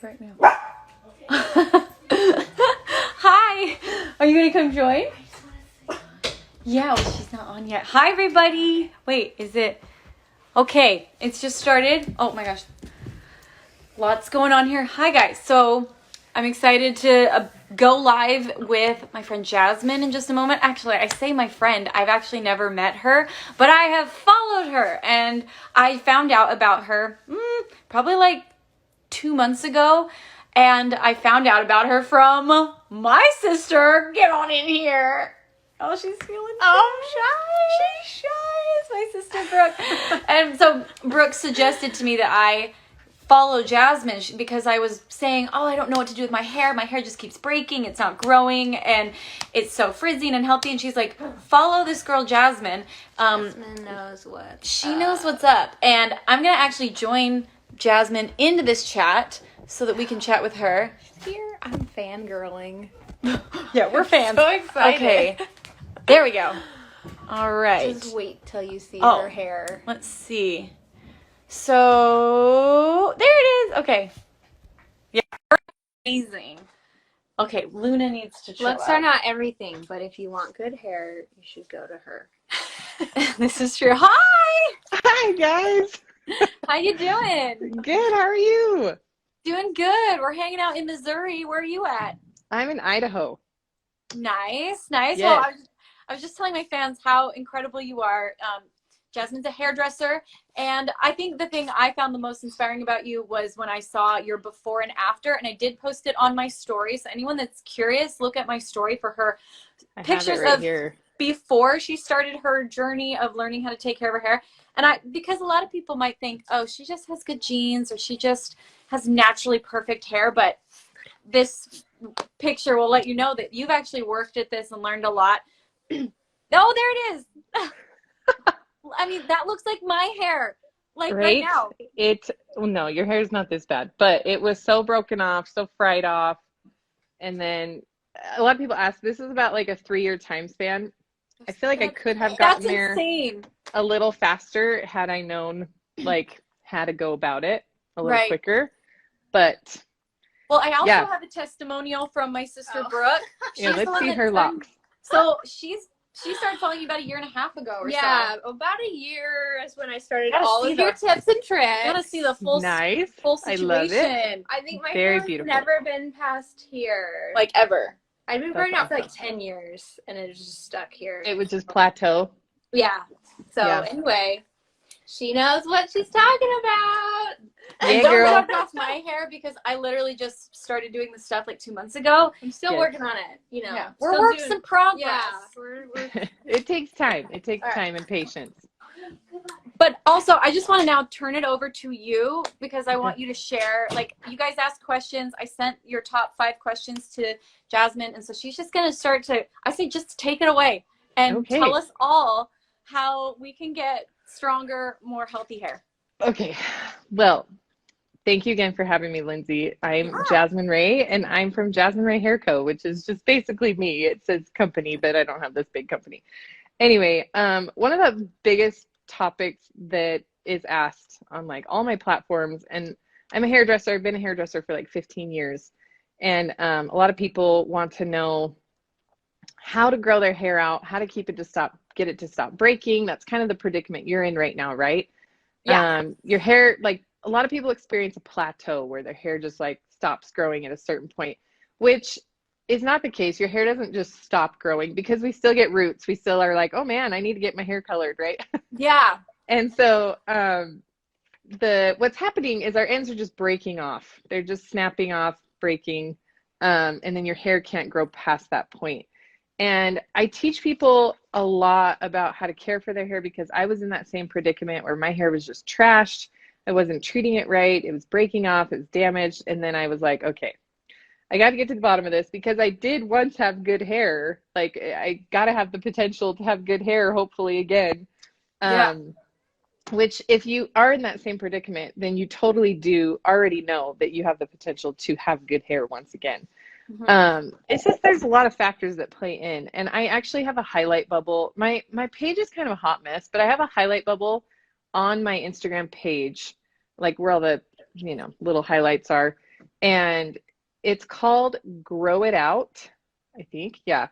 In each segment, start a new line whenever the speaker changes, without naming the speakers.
right now. Hi. Are you going to come join? Yeah, well, she's not on yet. Hi, everybody. Wait, is it? Okay, it's just started. Oh, my gosh. Lots going on here. Hi, guys. So I'm excited to go live with my friend Jasmine in just a moment. Actually, I say my friend. I've actually never met her, but I have followed her, and I found out about her probably like 2 months ago, and I found out about her from my sister. Get on in here. Oh, she's feeling shy. She's shy. It's my sister Brooke. And so Brooke suggested to me that I follow Jasmine because I was saying, oh, I don't know what to do with my hair. My hair just keeps breaking. It's not growing, and it's so frizzy and unhealthy. And she's like, follow this girl, Jasmine.
Jasmine knows what.
She knows what's up. And I'm going to actually join Jasmine into this chat so that we can chat with her.
Here, I'm fangirling.
Yeah, we're fans.
So excited.
Okay, there we go. All right.
Just wait till you see her hair.
Let's see. So there it is. Okay. Yeah, amazing. Okay, Luna needs to chill
Looks
out.
are not everything, but if you want good hair, you should go to her.
This is true. Hi.
Hi, guys.
How you doing?
Good. How are you?
Doing good. We're hanging out in Missouri. Where are you at?
I'm in Idaho.
Nice, nice.
Yes.
Well, I was just telling my fans how incredible you are. Jasmine's a hairdresser, and I think the thing I found the most inspiring about you was when I saw your before and after, and I did post it on my story. So anyone that's curious, look at my story for her pictures
right
of
here.
Before she started her journey of learning how to take care of her hair. And because a lot of people might think, oh, she just has good genes or she just has naturally perfect hair, but this picture will let you know that you've actually worked at this and learned a lot. Oh, there it is. I mean, that looks like my hair, like right now.
No, your hair is not this bad, but it was so broken off, so fried off. And then a lot of people ask, this is about like a 3-year time span. I feel like I could have gotten there
insane.
A little faster had I known like how to go about it a little quicker. But
well, I also have a testimonial from my sister Brooke.
Yeah, let's see her locks.
So she started following you about 1.5 years ago or so.
Yeah, about a year is when I started
Gotta
all
see
of your tips and tricks.
I want to see the full situation.
I love it.
I think my
Very
hair's
beautiful.
never been past here.
Like ever.
I've been growing out for like 10 years, and it just stuck here.
It would just plateau.
Yeah. So anyway, she knows what she's talking about.
And
Yeah,
don't
girl.
talk off my hair because I literally just started doing this stuff like 2 months ago.
I'm still working on it. You know,
we're works in progress.
Yeah, we're
It takes time. It takes time and patience.
But also, I just want to now turn it over to you because I want you to share. Like, you guys asked questions. I sent your top 5 questions to Jasmine, and so she's just going to start to, I say, just take it away and tell us all how we can get stronger, more healthy hair.
Okay. Well, thank you again for having me, Lindsay. I'm Jasmine Rae, and I'm from Jasmine Rae Hair Co, which is just basically me. It says company, but I don't have this big company. Anyway, one of the biggest topics that is asked on like all my platforms, and I'm a hairdresser. I've been a hairdresser for like 15 years. And a lot of people want to know how to grow their hair out, how to get it to stop breaking. That's kind of the predicament you're in right now, right? Yeah. Your hair, like a lot of people experience a plateau where their hair just like stops growing at a certain point, which is not the case. Your hair doesn't just stop growing because we still get roots. We still are like, oh man, I need to get my hair colored, right?
Yeah.
And so what's happening is our ends are just breaking off. They're just snapping off, breaking, and then your hair can't grow past that point. And I teach people a lot about how to care for their hair because I was in that same predicament where my hair was just trashed. I wasn't treating it right. It was breaking off. It was damaged. And then I was like, okay, I got to get to the bottom of this because I did once have good hair. Like I got to have the potential to have good hair, hopefully again. Which if you are in that same predicament, then you totally do already know that you have the potential to have good hair once again. It's just there's a lot of factors that play in, and I actually have a highlight bubble. My page is kind of a hot mess, but I have a highlight bubble on my Instagram page, like where all the little highlights are. and it's called Grow It Out, I think. Yeah.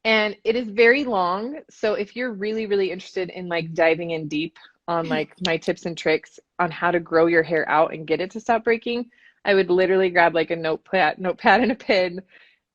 And it is very long. So if you're really, really interested in like diving in deep on like my tips and tricks on how to grow your hair out and get it to stop breaking, I would literally grab like a notepad and a pen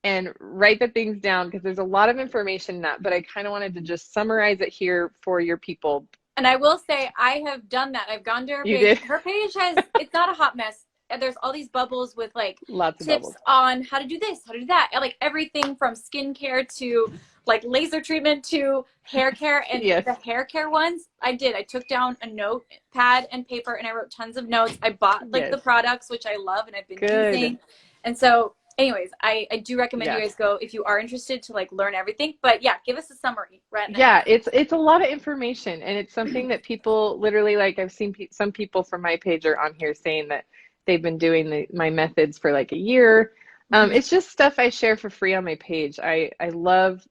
and write the things down, because there's a lot of information in that, but I kind of wanted to just summarize it here for your people.
And I will say, I have done that. I've gone to her
You
page.
did?
Her page it's not a hot mess. There's all these bubbles with like
Lots of
tips
bubbles
on how to do this, how to do that. And, like everything from skincare to like laser treatment to hair care. And
Yes.
the hair care ones, I took down a notepad and paper and I wrote tons of notes. I bought like
Yes.
the products, which I love and I've been
Good.
using. And so anyways, I do recommend
Yeah.
you guys go if you are interested to like learn everything. But yeah, give us a summary right now.
Yeah, it's a lot of information, and it's something that people literally, like, I've seen some people from my page are on here saying that they've been doing my methods for like a year. It's just stuff I share for free on my page. I love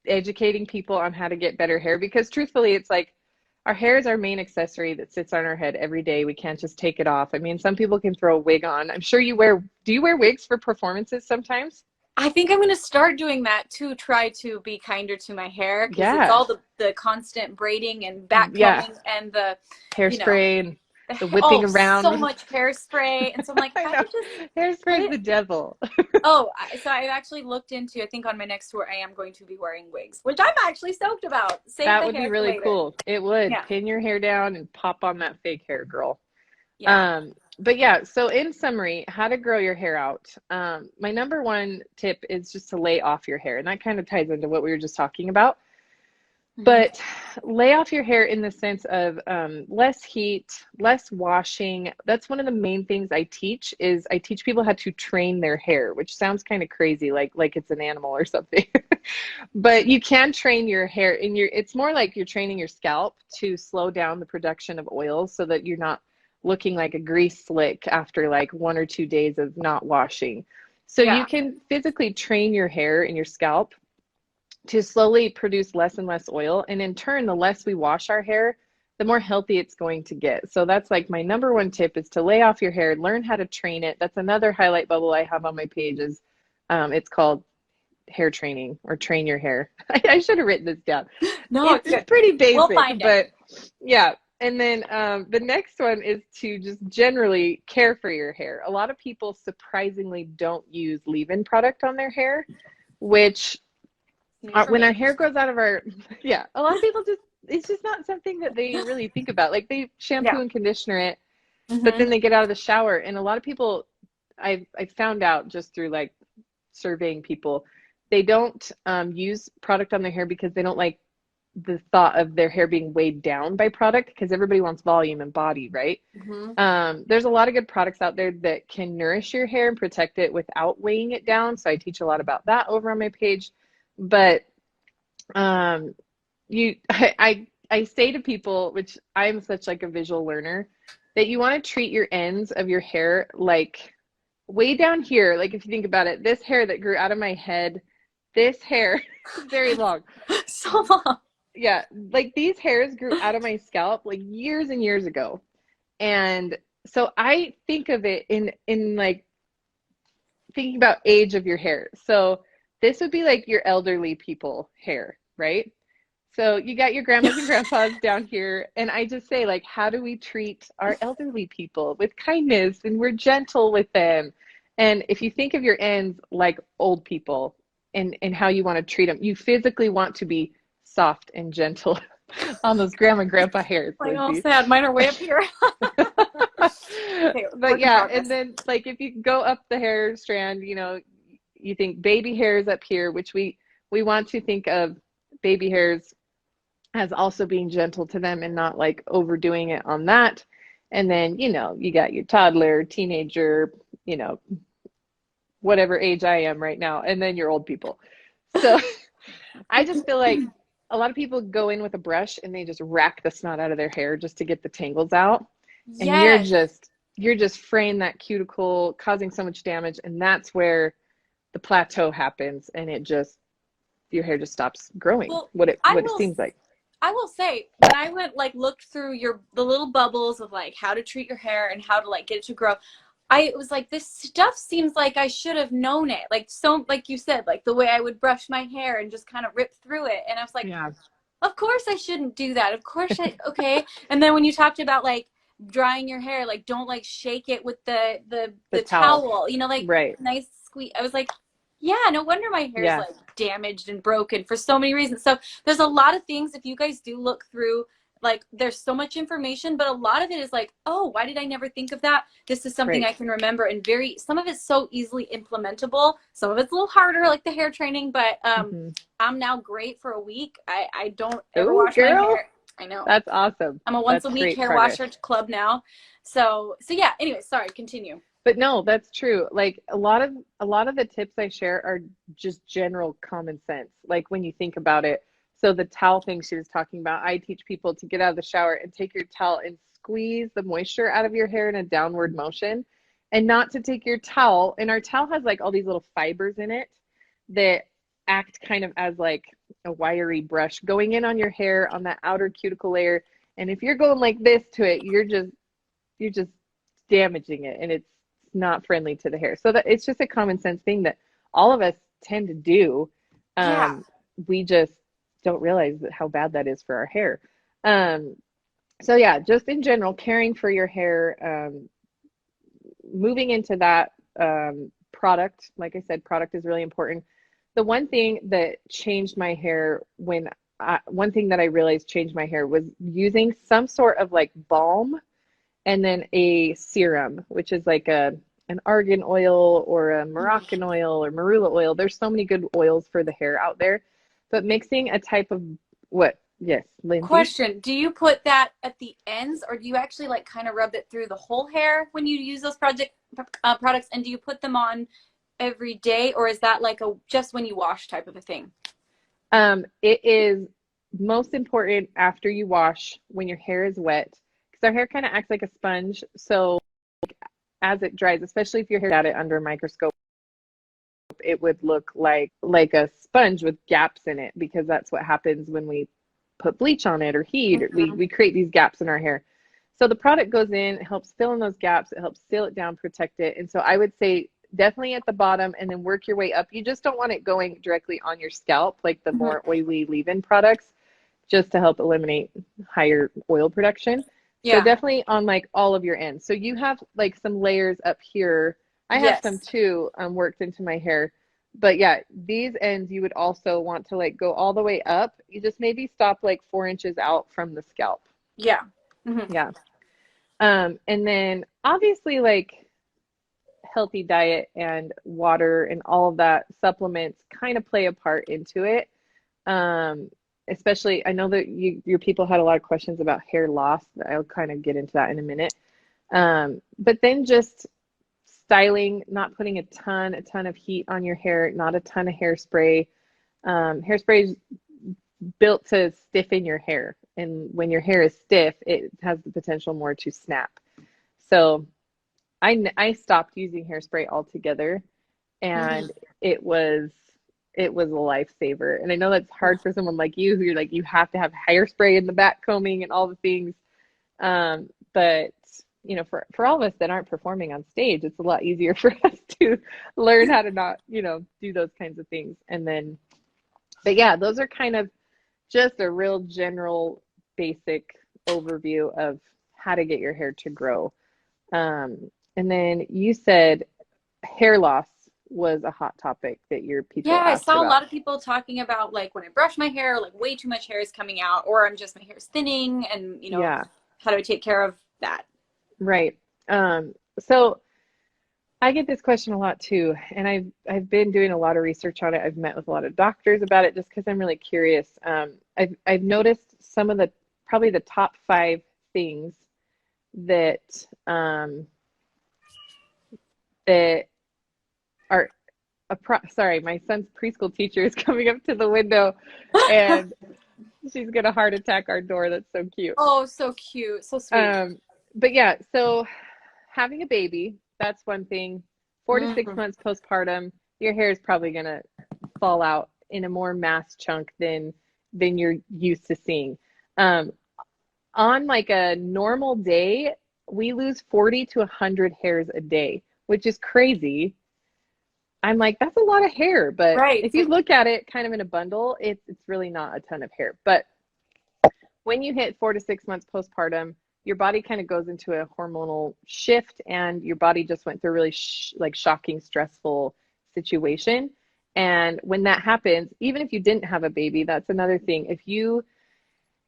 educating people on how to get better hair, because truthfully, it's like our hair is our main accessory that sits on our head every day. We can't just take it off. I mean, some people can throw a wig on. I'm sure do you wear wigs for performances sometimes?
I think I'm going to start doing that to try to be kinder to my hair, because
Yeah.
it's all the constant braiding and back combing and the
hairspray and the whipping around.
So much hairspray. And so I'm like,
I know. Hairspray is the devil.
So I've actually looked into, I think on my next tour, I am going to be wearing wigs, which I'm actually stoked about.
That would be really cool. It would. Yeah. Pin your hair down and pop on that fake hair, girl. Yeah. But yeah, so in summary, how to grow your hair out. My number one tip is just to lay off your hair. And that kind of ties into what we were just talking about. But lay off your hair in the sense of less heat, less washing. That's one of the main things I teach people how to train their hair, which sounds kind of crazy, like it's an animal or something. But you can train your hair it's more like you're training your scalp to slow down the production of oils so that you're not looking like a grease slick after like 1 or 2 days of not washing. So you can physically train your hair and your scalp to slowly produce less and less oil. And in turn, the less we wash our hair, the more healthy it's going to get. So that's like my number one tip, is to lay off your hair, learn how to train it. That's another highlight bubble I have on my page. Is it's called hair training, or train your hair. I should have written this down.
No,
it's pretty basic,
we'll find
but yeah. And then the next one is to just generally care for your hair. A lot of people surprisingly don't use leave-in product on their hair, which when our hair grows out of our, a lot of people it's just not something that they really think about. Like they shampoo and conditioner it, but then they get out of the shower. And a lot of people, I found out just through like surveying people, they don't use product on their hair because they don't like the thought of their hair being weighed down by product, because everybody wants volume and body, right? There's a lot of good products out there that can nourish your hair and protect it without weighing it down. So I teach a lot about that over on my page. But I say to people, which I'm such like a visual learner, that you want to treat your ends of your hair like way down here. Like if you think about it, this hair that grew out of my head, this hair is very long.
So long.
Yeah, like these hairs grew out of my scalp like years and years ago. And so I think of it in like thinking about age of your hair. So this would be like your elderly people hair, right? So you got your grandmas and grandpas down here. And I just say, like, how do we treat our elderly people? With kindness, and we're gentle with them. And if you think of your ends like old people and how you want to treat them, you physically want to be soft and gentle on those grandma and grandpa hairs.
I know, sad. Mine are way up here.
Okay, but yeah, and then like if you go up the hair strand, you think baby hairs up here, which we want to think of baby hairs as also being gentle to them and not like overdoing it on that. And then, you got your toddler, teenager, whatever age I am right now, and then your old people. So I just feel like a lot of people go in with a brush and they just rack the snot out of their hair just to get the tangles out. And you're just fraying that cuticle, causing so much damage. And that's where the plateau happens, and your hair just stops growing. What it seems like.
I will say, when I looked through the little bubbles of like how to treat your hair and how to like get it to grow, I was like, this stuff seems like I should have known it. Like, so, like you said, like the way I would brush my hair and just kind of rip through it. And I was like,
Yeah.
of course I shouldn't do that. Of course okay. And then when you talked about like drying your hair, like don't like shake it with the towel, you know, like
right.
nice squeeze. I was like, yeah, no wonder my hair's
Yeah.
like damaged and broken for so many reasons. So there's a lot of things, if you guys do look through, like there's so much information, but a lot of it is like, oh, why did I never think of that? This is something I can remember, and some of it's so easily implementable. Some of it's a little harder, like the hair training, but I'm now great for a week. I don't ever wash my hair. I know.
That's awesome.
I'm a once a week hair washer club now. So yeah, anyway, sorry, continue.
But no, that's true. Like a lot of the tips I share are just general common sense. Like when you think about it. So the towel thing she was talking about, I teach people to get out of the shower and take your towel and squeeze the moisture out of your hair in a downward motion, and not to take your towel. And our towel has like all these little fibers in it that act kind of as like a wiry brush going in on your hair on that outer cuticle layer. And if you're going like this to it, you're just damaging it, and it's not friendly to the hair. So that it's just a common sense thing that all of us tend to do. We just don't realize how bad that is for our hair. So yeah, just in general, caring for your hair, moving into that, product, like I said, product is really important. The one thing that changed my hair one thing that I realized changed my hair was using some sort of like balm and then a serum, which is like an argan oil or a Moroccan oil or marula oil. There's so many good oils for the hair out there. But mixing a type of what? Yes, Lindsay?
Question, do you put that at the ends, or do you actually like kind of rub it through the whole hair when you use those products? And do you put them on every day, or is that like a just when you wash type of a thing?
It is most important after you wash, when your hair is wet, because our hair kind of acts like a sponge. So as it dries, especially if your hair at it under a microscope, it would look like a sponge with gaps in it, because that's what happens when we put bleach on it or heat. We create these gaps in our hair. So the product goes in, it helps fill in those gaps, it helps seal it down, protect it. And so I would say definitely at the bottom, and then work your way up. You just don't want it going directly on your scalp like the more oily leave-in products, just to help eliminate higher oil production. So definitely on like all of your ends. So you have like some layers up here. I have some too, worked into my hair. But yeah, these ends you would also want to like go all the way up. You just maybe stop like 4 inches out from the scalp.
Yeah.
Yeah. And then obviously like healthy diet and water and all of that, supplements kind of play a part into it. Especially, I know that your people had a lot of questions about hair loss. I'll kind of get into that in a minute. But then just styling, not putting a ton of heat on your hair, not a ton of hairspray. Hairspray is built to stiffen your hair. And when your hair is stiff, it has the potential more to snap. So I stopped using hairspray altogether, and it was a lifesaver. And I know that's hard for someone like you, who you're like, you have to have hairspray in the back combing and all the things. But you know, for all of us that aren't performing on stage, it's a lot easier for us to learn how to not, do those kinds of things. And then, but yeah, those are kind of just a real general basic overview of how to get your hair to grow. And then you said hair loss was a hot topipic that your people asked
I saw
about.
a lot of people talking about like when I brush my hair, like way too much hair is coming out, or my hair is thinning, and how do I take care of that?
Right. So I get this question a lot too, and I've been doing a lot of research on it. I've met with a lot of doctors about it just because I'm really curious. I've noticed some of probably the top 5 things that that are sorry, my son's preschool teacher is coming up to the window, and she's gonna heart attack our door. That's so cute.
Oh, so cute, so sweet.
But yeah, so having a baby, that's one thing. 4 to 6 months postpartum, your hair is probably gonna fall out in a more mass chunk than you're used to seeing. On like a normal day, we lose 40 to 100 hairs a day, which is crazy. I'm like, that's a lot of hair. But
Right.
if you look at it kind of in a bundle, it's really not a ton of hair. But when you hit 4 to 6 months postpartum, your body kind of goes into a hormonal shift, and your body just went through a really shocking, stressful situation. And when that happens, even if you didn't have a baby, that's another thing. If you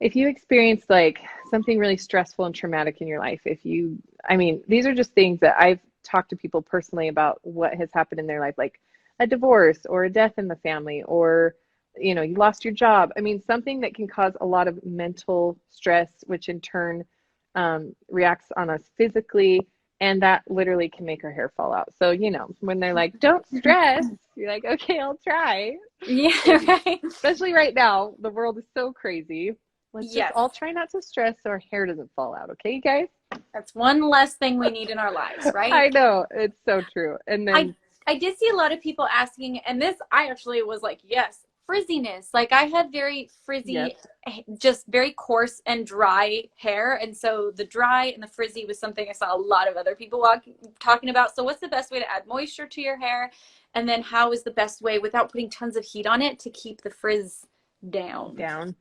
experience like something really stressful and traumatic in your life, I mean, these are just things that I've talked to people personally about what has happened in their life, like a divorce or a death in the family, or, you know, you lost your job. I mean, something that can cause a lot of mental stress, which in turn reacts on us physically, and that literally can make our hair fall out. So, you know, when they're like, don't stress, you're like, okay, I'll try.
Yeah, right.
Especially right now, the world is so crazy. Let's
Yes.
just all try not to stress so our hair doesn't fall out. Okay, you guys?
That's one less thing we need in our lives, right?
I know. It's so true. And then
I did see a lot of people asking, and this, I actually was like, yes, frizziness. Like I had very frizzy,
Yes.
just very coarse and dry hair. And so the dry and the frizzy was something I saw a lot of other people talking about. So what's the best way to add moisture to your hair? And then how is the best way, without putting tons of heat on it, to keep the frizz down?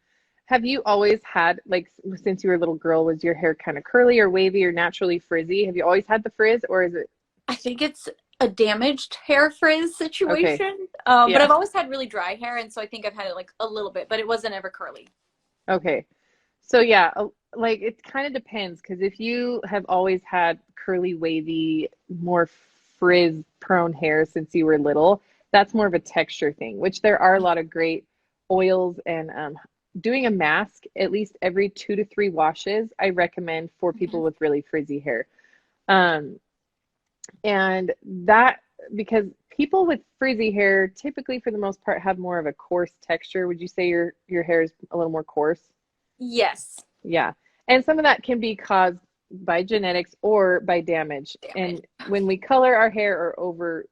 Have you always had, like, since you were a little girl, was your hair kind of curly or wavy or naturally frizzy? Have you always had the frizz, or is it?
I think it's a damaged hair frizz situation.
Okay.
But I've always had really dry hair, and so I think I've had it like a little bit, but it wasn't ever curly.
Okay. So yeah, like it kind of depends, because if you have always had curly, wavy, more frizz prone hair since you were little, that's more of a texture thing, which there are a lot of great oils, and doing a mask at least every 2 to 3 washes, I recommend for people with really frizzy hair. And that, because people with frizzy hair typically for the most part have more of a coarse texture. Would you say your hair is a little more coarse?
Yes.
Yeah. And some of that can be caused by genetics or by damage. And when we color our hair or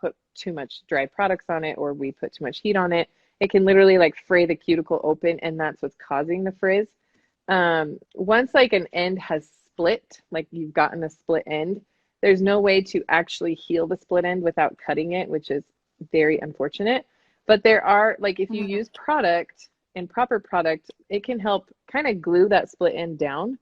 put too much dry products on it, or we put too much heat on it, it can literally like fray the cuticle open, and that's what's causing the frizz. Once like an end has split, like you've gotten a split end, there's no way to actually heal the split end without cutting it, which is very unfortunate. But there are, like, if you use product and proper product, it can help kind of glue that split end down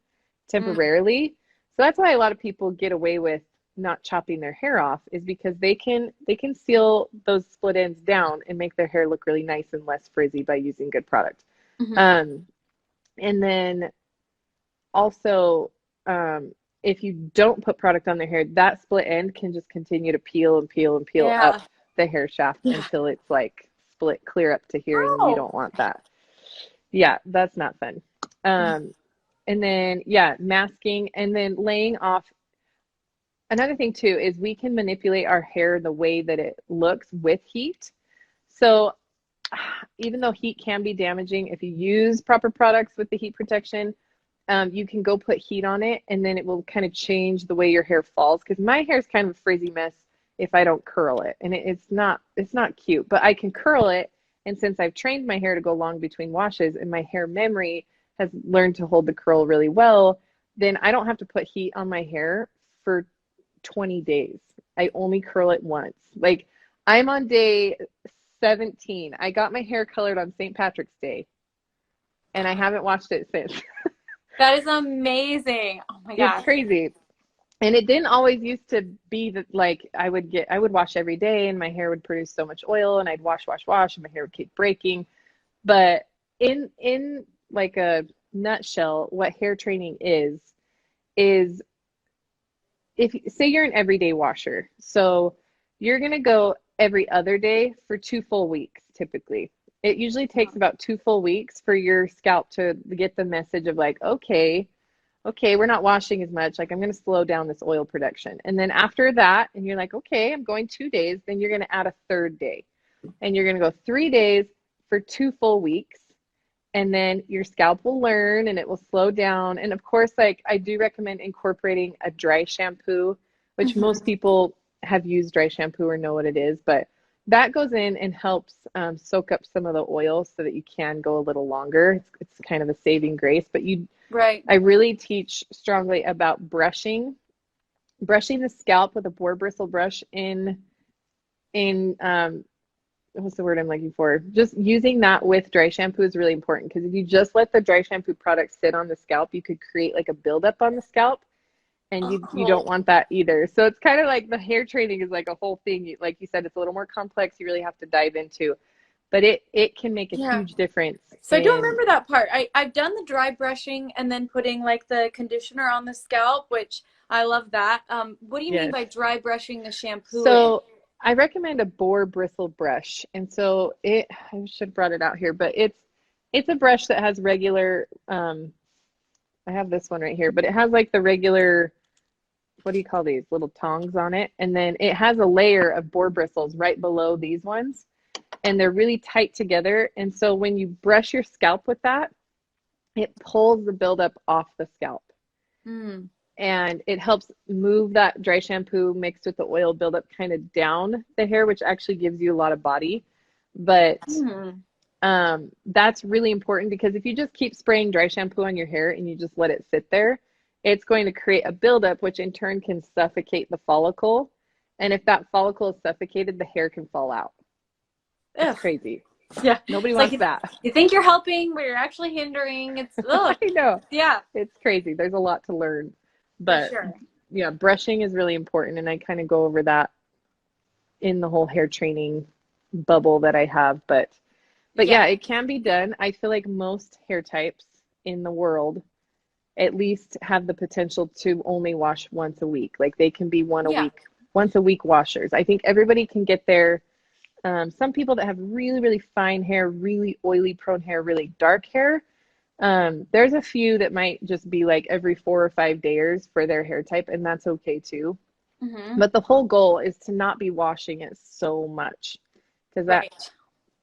temporarily. So that's why a lot of people get away with not chopping their hair off, is because they can seal those split ends down and make their hair look really nice and less frizzy by using good product. And then also, if you don't put product on their hair, that split end can just continue to peel and peel and peel up the hair shaft until it's like split clear up to here, and you don't want that. Yeah, that's not fun. And then, masking, and then laying off. Another thing too is we can manipulate our hair the way that it looks with heat. So even though heat can be damaging, if you use proper products with the heat protection, you can go put heat on it, and then it will kind of change the way your hair falls. Because my hair is kind of a frizzy mess if I don't curl it, and it's not cute, but I can curl it. And since I've trained my hair to go long between washes, and my hair memory has learned to hold the curl really well, then I don't have to put heat on my hair for 20 days. I only curl it once. Like, I'm on day 17. I got my hair colored on St. Patrick's Day, and I haven't washed it since.
That is amazing. Oh my gosh.
It's crazy. And it didn't always used to be that, like, I would wash every day, and my hair would produce so much oil, and I'd wash, and my hair would keep breaking. But in like a nutshell, what hair training is if say you're an everyday washer, so you're going to go every other day for 2 full weeks. Typically it usually takes about 2 full weeks for your scalp to get the message of like, okay, we're not washing as much, like I'm going to slow down this oil production. And then after that, and you're like, okay, I'm going 2 days, then you're going to add a 3rd day, and you're going to go 3 days for 2 full weeks. And then your scalp will learn, and it will slow down. And of course, like, I do recommend incorporating a dry shampoo, which most people have used dry shampoo or know what it is. But that goes in and helps soak up some of the oil so that you can go a little longer. It's kind of a saving grace, but
Right.
I really teach strongly about brushing the scalp with a boar bristle brush in what's the word I'm looking for? Just using that with dry shampoo is really important, because if you just let the dry shampoo product sit on the scalp, you could create like a buildup on the scalp, and you don't want that either. So it's kind of like the hair training is like a whole thing. Like you said, it's a little more complex. You really have to dive into, but it can make a huge difference.
So I do remember that part. I've done the dry brushing and then putting like the conditioner on the scalp, which I love that. What do you mean by dry brushing the shampoo?
So I recommend a boar bristle brush. And so I should have brought it out here, but it's a brush that has regular, I have this one right here, but it has like the regular, what do you call these, little tongs on it. And then it has a layer of boar bristles right below these ones. And they're really tight together. And so when you brush your scalp with that, it pulls the buildup off the scalp. And it helps move that dry shampoo mixed with the oil buildup kind of down the hair, which actually gives you a lot of body. But that's really important, because if you just keep spraying dry shampoo on your hair and you just let it sit there, it's going to create a buildup, which in turn can suffocate the follicle. And if that follicle is suffocated, the hair can fall out. It's crazy.
Yeah.
Nobody wants that.
You think you're helping, but you're actually hindering. It's
I know.
Yeah.
It's crazy. There's a lot to learn. But yeah, brushing is really important. And I kind of go over that in the whole hair training bubble that I have. But yeah, it can be done. I feel like most hair types in the world at least have the potential to only wash once a week. Like they can be once a week washers. I think everybody can get there. Some people that have really, really fine hair, really oily prone hair, really dark hair, there's a few that might just be like every 4 or 5 days for their hair type, and that's okay too. But the whole goal is to not be washing it so much, because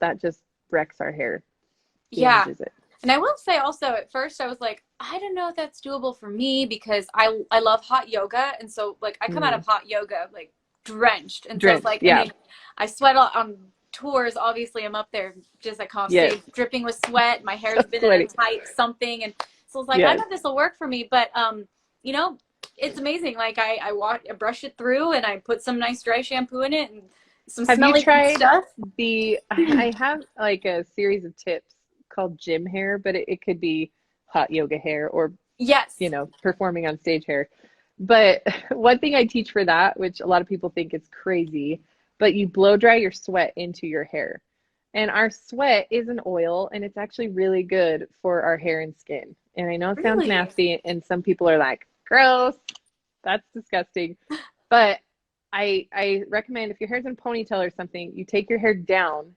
that just wrecks our hair. Damages it.
And I will say also, at first I was like, I don't know if that's doable for me, because I love hot yoga, and so like I come out of hot yoga like drenched, and so it's like I sweat on tours. Obviously I'm up there just like on stage dripping with sweat, my hair's been in a tight something, and so it's like I know this will work for me. But you know, it's amazing. Like I brush it through and I put some nice dry shampoo in it and some smelly stuff.
I have like a series of tips called gym hair, but it could be hot yoga hair or you know, performing on stage hair. But one thing I teach for that, which a lot of people think is crazy, but you blow dry your sweat into your hair. And our sweat is an oil, and it's actually really good for our hair and skin. And I know it sounds nasty, and some people are like, gross, that's disgusting. But I recommend, if your hair's in a ponytail or something, you take your hair down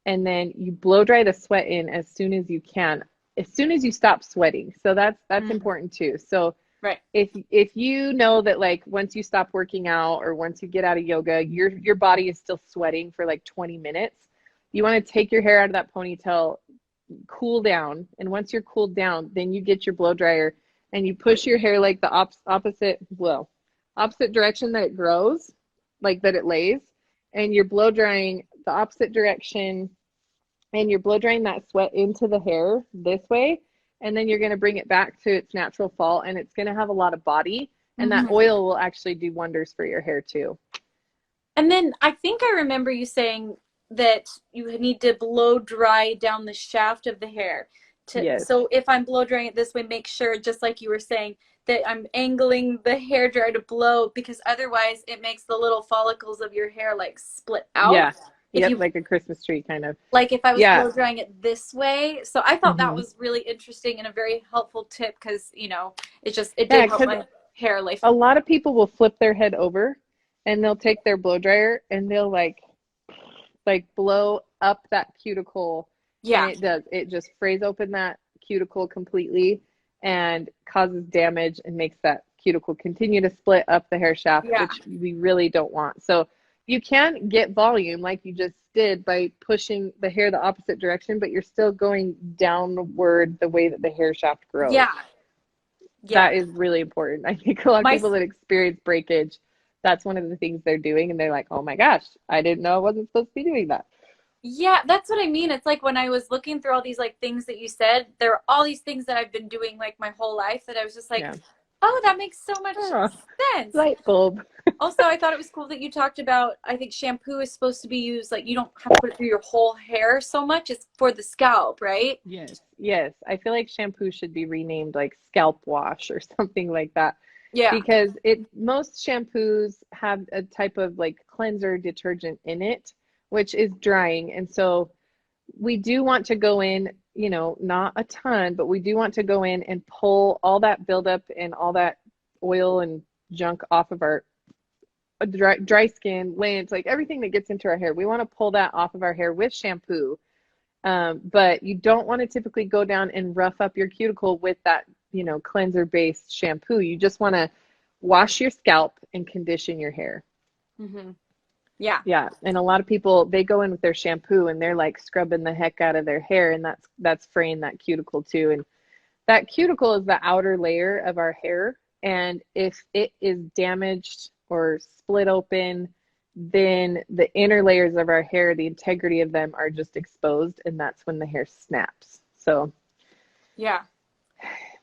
and then you blow dry the sweat in as soon as you can, as soon as you stop sweating. So that's important too. So if you know that like once you stop working out or once you get out of yoga, your body is still sweating for like 20 minutes, you want to take your hair out of that ponytail, cool down. And once you're cooled down, then you get your blow dryer and you push your hair like the opposite direction that it grows, like that it lays. And you're blow drying the opposite direction, and you're blow drying that sweat into the hair this way. And then you're going to bring it back to its natural fall, and it's going to have a lot of body, and that oil will actually do wonders for your hair too.
And then I think I remember you saying that you need to blow dry down the shaft of the hair. So if I'm blow drying it this way, make sure, just like you were saying, that I'm angling the hair dryer to blow, because otherwise it makes the little follicles of your hair like split out.
Like a Christmas tree kind of.
Like if I was blow drying it this way. So I thought that was really interesting and a very helpful tip, because, you know, it did help my hair lay.
A lot of people will flip their head over and they'll take their blow dryer and they'll like blow up that cuticle. And it does. It just frays open that cuticle completely and causes damage and makes that cuticle continue to split up the hair shaft, which we really don't want. So you can get volume like you just did by pushing the hair the opposite direction, but you're still going downward the way that the hair shaft grows. That is really important. I think a lot of people that experience breakage, that's one of the things they're doing. And they're like, oh my gosh, I didn't know I wasn't supposed to be doing that.
Yeah, that's what I mean. It's like when I was looking through all these like things that you said, there are all these things that I've been doing like my whole life that I was just like,
Yeah.
oh, that makes so much
Oh,
sense.
light bulb.
Also, I thought it was cool that you talked about, I think shampoo is supposed to be used, like you don't have to put it through your whole hair so much. It's for the scalp, right?
Yes. Yes. I feel like shampoo should be renamed like scalp wash or something like that.
Yeah.
Because most shampoos have a type of like cleanser detergent in it, which is drying. And so we do want to go in, not a ton, but we do want to go in and pull all that buildup and all that oil and junk off of our dry skin, lint, like everything that gets into our hair. We want to pull that off of our hair with shampoo. But you don't want to typically go down and rough up your cuticle with that, cleanser based shampoo. You just want to wash your scalp and condition your hair.
Mm-hmm. Yeah.
Yeah. And a lot of people, they go in with their shampoo and they're like scrubbing the heck out of their hair, and that's fraying that cuticle too. And that cuticle is the outer layer of our hair. And if it is damaged or split open, then the inner layers of our hair, the integrity of them are just exposed, and that's when the hair snaps. So
yeah,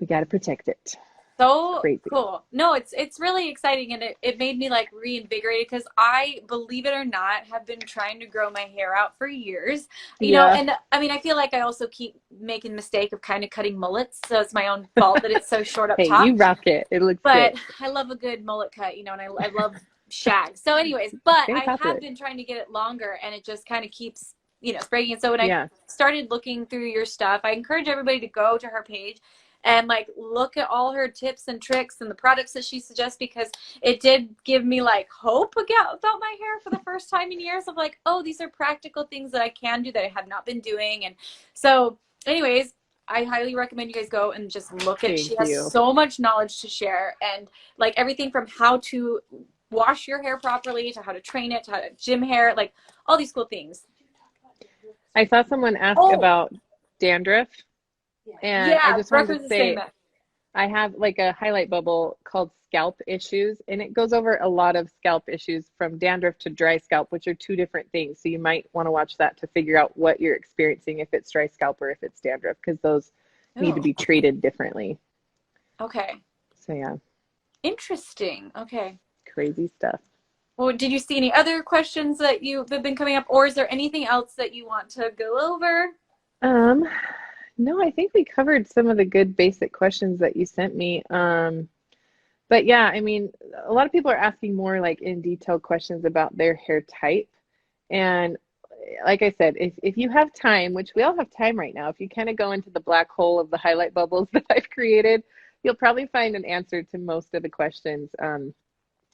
we got to protect it.
so
Crazy.
cool. No, it's really exciting, and it made me like reinvigorated because I, believe it or not, have been trying to grow my hair out for years. You know, and I mean, I feel like I also keep making the mistake of kind of cutting mullets, so it's my own fault that it's so short up
Hey,
top.
you rock it. It looks
but
good.
I love a good mullet cut, and I love shag. So anyways, but
Very
I
popular.
have been trying to get it longer, and it just kind of keeps, spreading. And so when
Yeah.
I started looking through your stuff, I encourage everybody to go to her page and like look at all her tips and tricks and the products that she suggests, because it did give me like hope about my hair for the first time in years of like, oh, these are practical things that I can do that I have not been doing. And so anyways, I highly recommend you guys go and just look at it. She has so much knowledge to share, and like everything from how to wash your hair properly to how to train it to how to gym hair, like all these cool things.
I saw someone ask about dandruff, and
yeah,
I just wanted to say
that.
I have like a highlight bubble called scalp issues, and it goes over a lot of scalp issues from dandruff to dry scalp, which are two different things. So you might want to watch that to figure out what you're experiencing, if it's dry scalp or if it's dandruff, because those need to be treated differently.
Okay.
So yeah.
Interesting. Okay.
Crazy stuff.
Well, did you see any other questions that have been coming up, or is there anything else that you want to go over?
No, I think we covered some of the good basic questions that you sent me. But yeah, I mean, a lot of people are asking more like in detail questions about their hair type. And like I said, if you have time, which we all have time right now, if you kind of go into the black hole of the highlight bubbles that I've created, you'll probably find an answer to most of the questions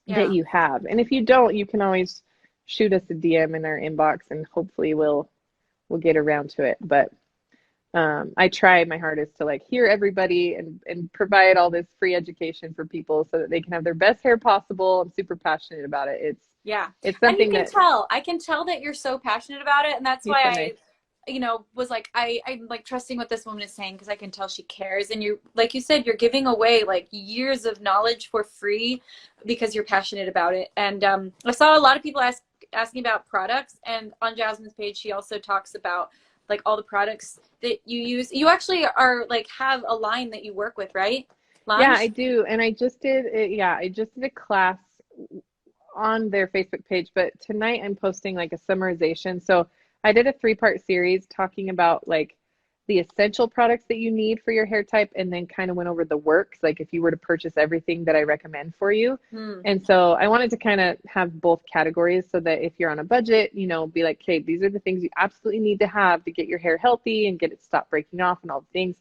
that you have. And if you don't, you can always shoot us a DM in our inbox, and hopefully we'll get around to it. But I try my hardest to like hear everybody and provide all this free education for people so that they can have their best hair possible. I'm super passionate about it. It's something
and I can tell that you're so passionate about it. And that's why was like, I'm like trusting what this woman is saying, because I can tell she cares. And you, like you said, you're giving away like years of knowledge for free because you're passionate about it. And I saw a lot of people asking about products, and on Jasmine's page, she also talks about like all the products that you use. You actually are like have a line that you work with, right? Lunch?
Yeah, I do. And I just did a class on their Facebook page, but tonight I'm posting like a summarization. So I did a 3-part series talking about like the essential products that you need for your hair type, and then kind of went over the works, like if you were to purchase everything that I recommend for you. And so I wanted to kind of have both categories so that if you're on a budget, be like, okay, these are the things you absolutely need to have to get your hair healthy and get it stop breaking off and all the things.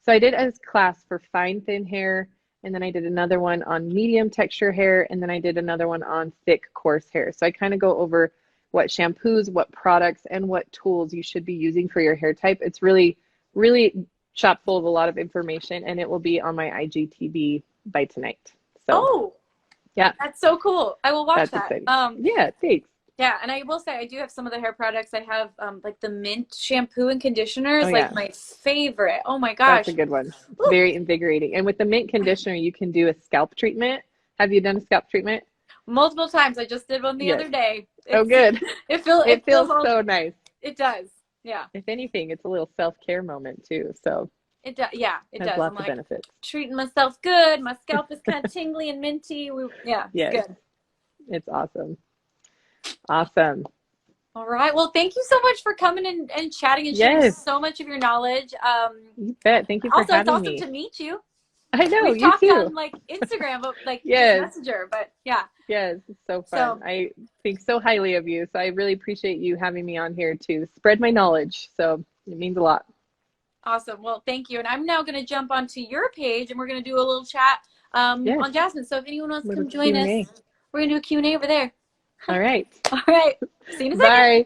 So I did a class for fine, thin hair, and then I did another one on medium texture hair, and then I did another one on thick, coarse hair. So I kind of go over what shampoos, what products, and what tools you should be using for your hair type. It's really chock full of a lot of information, and it will be on my IGTV by tonight. So, yeah,
that's so cool. I will watch that.
Exciting. Yeah, thanks.
Yeah, and I will say I do have some of the hair products. I have like the mint shampoo and conditioner is like my favorite. Oh my gosh,
that's a good one. It's very invigorating. And with the mint conditioner, you can do a scalp treatment. Have you done a scalp treatment?
multiple times. I just did one the
Yes.
other day.
Oh, good.
It
feels so nice.
It does. Yeah.
If anything, it's a little self-care moment too. So
it does. Yeah, it
has
does.
lots
I'm
of
like
benefits.
treating myself good. My scalp is kind of tingly and minty.
Yes.
It's good.
It's awesome. Awesome.
All right. Well, thank you so much for coming and chatting and sharing so much of your knowledge.
You bet. Thank you for
Also, it's
having
awesome
me.
to meet you.
I know,
We've
you
talked
too.
on like Instagram, but like
Yes.
Messenger, but yeah.
Yes, it's so fun. I think so highly of you. So I really appreciate you having me on here to spread my knowledge. So it means a lot.
Awesome. Well, thank you. And I'm now going to jump onto your page and we're going to do a little chat on Jasmine. So if anyone wants to come join us, we're going to do a Q&A over there.
All right.
All right. See you in a second.
Bye.